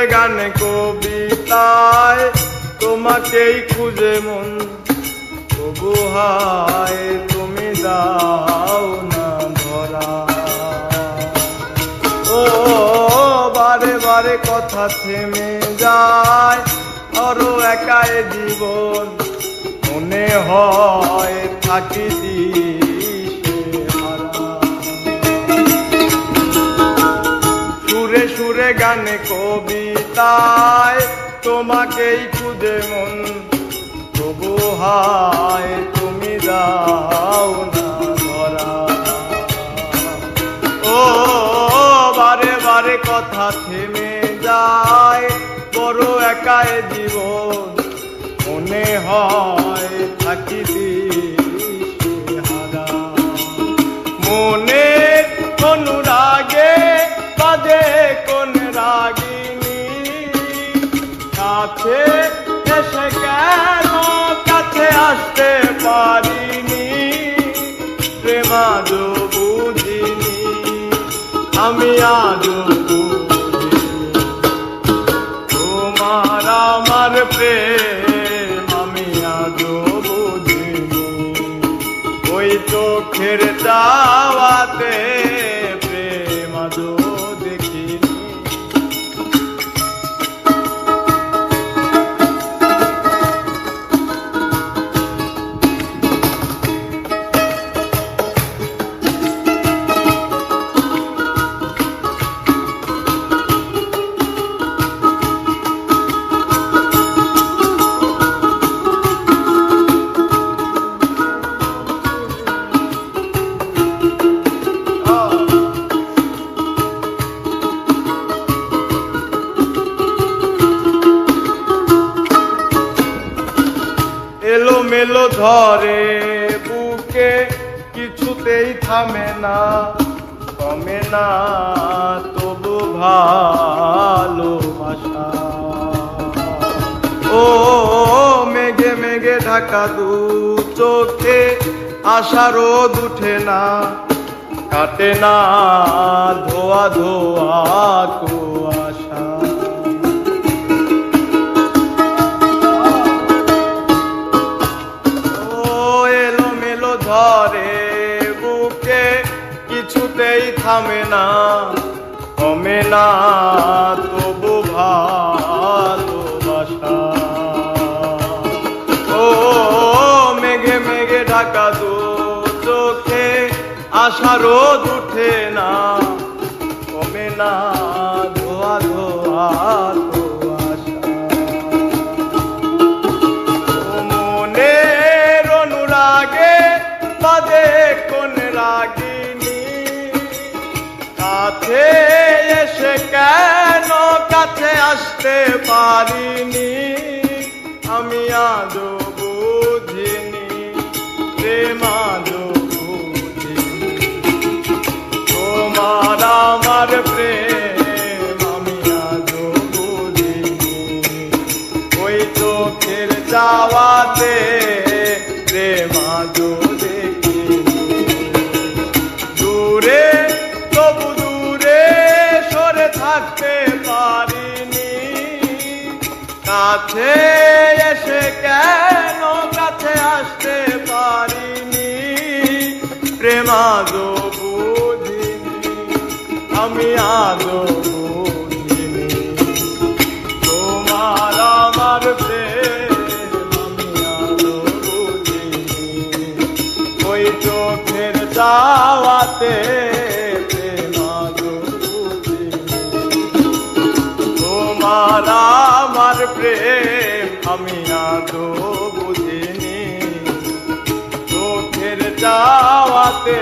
সুরে গানে কবিতায় তোমাকেই খুঁজে মন, তবু হায় তুমি দাও না ধরা। ও বারে বারে কথা থেমে যায়, আরো একাই জীবন মনে হয় থাকি দিশেহারা। সুরে সুরে গানে কবিতায় তোমাকেই খুঁজে মন, তবু হায় তুমি দাও না ধরা। ও বারে বারে কথা থেমে যায়, বড় একাই জীবন মনে হয় থাকি দিশেহারা। মনের অনুরাগে বাজে কোন রাগিনী, কাছে এসে কেন কাছে আসতে পারিনি। প্রেম আজও বুঝিনি, আমি আজও বুঝিনি, তোমার আমার প্রেম আমি আজও বুঝিনি। ওই চোখের চাওয়াতে প্রেম আজও দেখিনি। এলো মেলো ধরে বুকে, কিছুতেই থামে না কমে না তবু ভালোবাসা। ও মেঘে মেঘে ঢাকা দু চোখে, আশা রোদ উঠে না কাটে না ধোয়া ধোয়া কুয়াশা। ধরে বুকে, কিছুতেই থামে না কমে না তবু ভালোবাসা। ও মেঘে মেঘে ঢাকা দু চোখে, আশা রোদ উঠে না কমে না ধোয়া ধোয়া কুয়াশা। মনের অনুরাগে বাজে কোন রাগিনী, কাছে এসে কেন কাছে আসতে পারিনি। আমি আজও বুঝিনি, প্রেম আজও বুঝিনি, তোমার আমার প্রেম আমি আজও বুঝিনি। ওই চোখের চাওয়াতে প্রেম আজও দূরে, তবু দূরে সরে থাকতে পারিনি। কাছে এসে কেন কাছে আসতে পারিনি। প্রেম আজও বুঝিনি, আমি আজও বুঝিনি, তোমার আমার প্রেম আমি আজও বুঝিনি। ওই চোখের চাওয়াতে প্রেম আজও বুঝিনি, তোমার আমার প্রেম আমি আজও বুঝিনি। চোখের চাওয়াতে